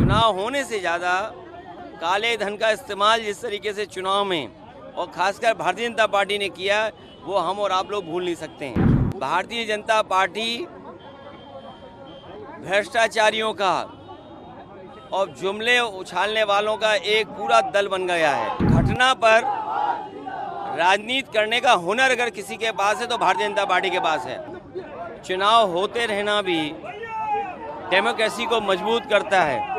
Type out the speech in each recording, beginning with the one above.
चुनाव होने से ज़्यादा काले धन का इस्तेमाल जिस तरीके से चुनाव में और खासकर भारतीय जनता पार्टी ने किया, वो हम और आप लोग भूल नहीं सकते हैं। भारतीय जनता पार्टी भ्रष्टाचारियों का और जुमले उछालने वालों का एक पूरा दल बन गया है। घटना पर राजनीति करने का हुनर अगर किसी के पास है तो भारतीय जनता पार्टी के पास है। चुनाव होते रहना भी डेमोक्रेसी को मजबूत करता है।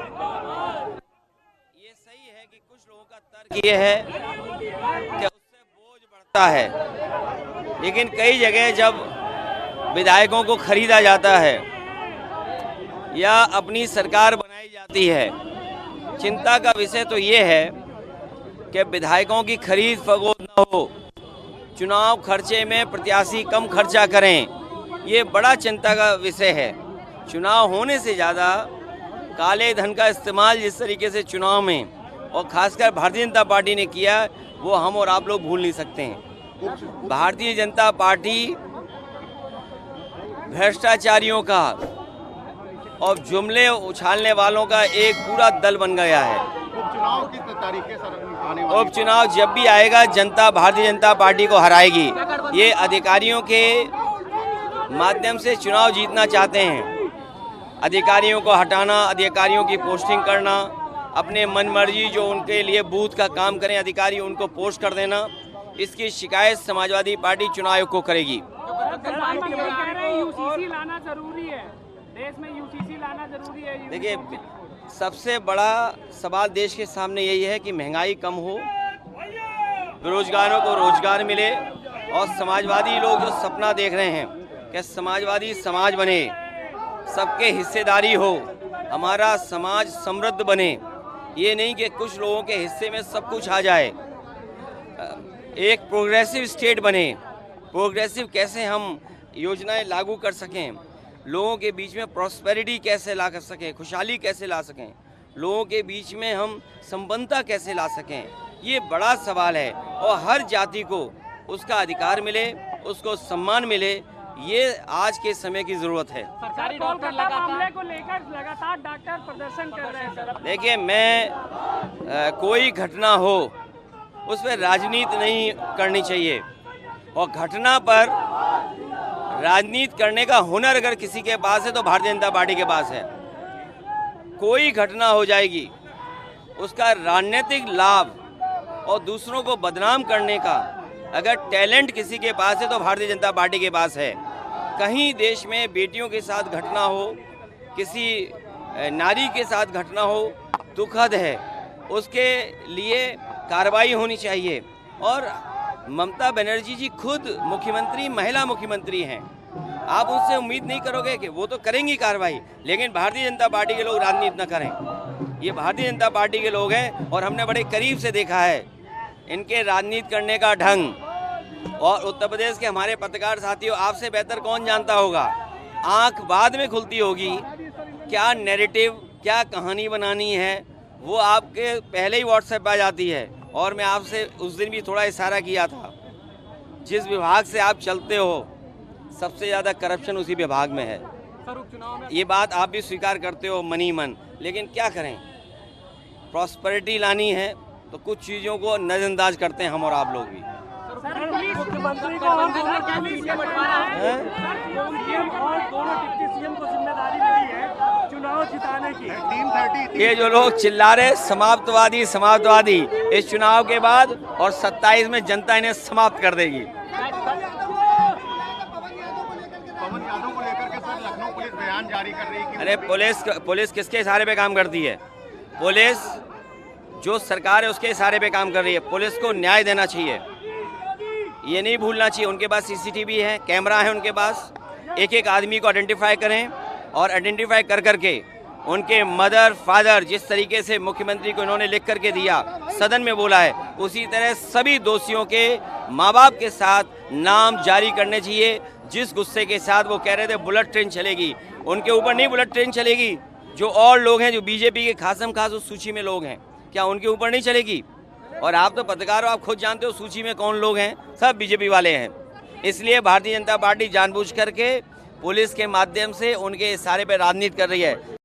ये सही है कि कुछ लोगों का तर्क ये है कि उससे बोझ बढ़ता है, लेकिन कई जगह जब विधायकों को खरीदा जाता है या अपनी सरकार बनाई जाती है, चिंता का विषय तो ये है कि विधायकों की खरीद फरोख्त न हो, चुनाव खर्चे में प्रत्याशी कम खर्चा करें, ये बड़ा चिंता का विषय है। चुनाव होने से ज़्यादा काले धन का इस्तेमाल जिस तरीके से चुनाव में और खासकर भारतीय जनता पार्टी ने किया, वो हम और आप लोग भूल नहीं सकते हैं। भारतीय जनता पार्टी भ्रष्टाचारियों का और जुमले उछालने वालों का एक पूरा दल बन गया है। उपचुनाव किस तरीके से आने वाले? उपचुनाव जब भी आएगा, जनता भारतीय जनता पार्टी को हराएगी। ये अधिकारियों के माध्यम से चुनाव जीतना चाहते हैं। अधिकारियों को हटाना, अधिकारियों की पोस्टिंग करना, अपने मनमर्जी जो उनके लिए बूथ का काम करें अधिकारी उनको पोस्ट कर देना, इसकी शिकायत समाजवादी पार्टी चुनाव आयोग को करेगी। यूसीसी लाना जरूरी है, देश में यूसीसी लाना जरूरी है। देखिए, सबसे बड़ा सवाल देश के सामने यही है कि महंगाई कम हो, बेरोजगारों को रोजगार मिले और समाजवादी लोग जो सपना देख रहे हैं कि समाजवादी समाज बने, सबके हिस्सेदारी हो, हमारा समाज समृद्ध बने, ये नहीं कि कुछ लोगों के हिस्से में सब कुछ आ जाए। एक प्रोग्रेसिव स्टेट बने। प्रोग्रेसिव कैसे हम योजनाएं लागू कर सकें, लोगों के बीच में प्रॉस्पेरिटी कैसे ला कर सकें, खुशहाली कैसे ला सकें, लोगों के बीच में हम संबंधता कैसे ला सकें, ये बड़ा सवाल है। और हर जाति को उसका अधिकार मिले, उसको सम्मान मिले, ये आज के समय की ज़रूरत है। सरकारी डॉक्टर मामले को लेकर लगातार डॉक्टर प्रदर्शन कर रहे हैं सर। देखिए, मैं कोई घटना हो उस पर राजनीति नहीं करनी चाहिए, और घटना पर राजनीति करने का हुनर अगर किसी के पास है तो भारतीय जनता पार्टी के पास है। कोई घटना हो जाएगी, उसका राजनीतिक लाभ और दूसरों को बदनाम करने का अगर टैलेंट किसी के पास है तो भारतीय जनता पार्टी के पास है। कहीं देश में बेटियों के साथ घटना हो, किसी नारी के साथ घटना हो, दुखद है, उसके लिए कार्रवाई होनी चाहिए। और ममता बनर्जी जी खुद मुख्यमंत्री, महिला मुख्यमंत्री हैं, आप उनसे उम्मीद नहीं करोगे कि वो तो करेंगी कार्रवाई, लेकिन भारतीय जनता पार्टी के लोग राजनीति न करें। ये भारतीय जनता पार्टी के लोग हैं और हमने बड़े करीब से देखा है इनके राजनीति करने का ढंग। और उत्तर प्रदेश के हमारे पत्रकार साथियों, आपसे बेहतर कौन जानता होगा, आंख बाद में खुलती होगी, क्या नैरेटिव, क्या कहानी बनानी है, वो आपके पहले ही व्हाट्सएप पे आ जाती है। और मैं आपसे उस दिन भी थोड़ा इशारा किया था, जिस विभाग से आप चलते हो सबसे ज़्यादा करप्शन उसी विभाग में है। ये बात आप भी स्वीकार करते हो मनी मन, लेकिन क्या करें, प्रॉस्पेरिटी लानी है तो कुछ चीज़ों को नज़रअंदाज करते हैं हम और आप लोग भी। मुख्यमंत्री को और दोनों डिप्टी सीएम को जिम्मेदारी मिली है चुनाव जिताने की। टीम 30 ये जो लोग चिल्ला रहे समाप्तवादी समाप्तवादी, इस चुनाव के बाद और 27 में जनता इन्हें समाप्त कर देगी। पवन यादव को लेकर के सर लखनऊ पुलिस बयान जारी कर रही है। अरे पुलिस किसके इशारे पे काम करती है? पुलिस जो सरकार है उसके इशारे पे काम कर रही है। पुलिस को न्याय देना चाहिए, ये नहीं भूलना चाहिए। उनके पास सीसीटीवी है, कैमरा है उनके पास, एक एक आदमी को आइडेंटिफाई करें और आइडेंटिफाई कर करके उनके मदर फादर, जिस तरीके से मुख्यमंत्री को इन्होंने लिख करके दिया, सदन में बोला है, उसी तरह सभी दोषियों के माँ बाप के साथ नाम जारी करने चाहिए। जिस गुस्से के साथ वो कह रहे थे बुलेट ट्रेन चलेगी, उनके ऊपर नहीं बुलेट ट्रेन चलेगी। जो और लोग हैं, जो बीजेपी के खासम खास उस सूची में लोग हैं, क्या उनके ऊपर नहीं चलेगी? और आप तो पत्रकार हो, आप खुद जानते हो सूची में कौन लोग हैं, सब बीजेपी वाले हैं। इसलिए भारतीय जनता पार्टी जानबूझ करके पुलिस के माध्यम से उनके इशारे पर राजनीति कर रही है।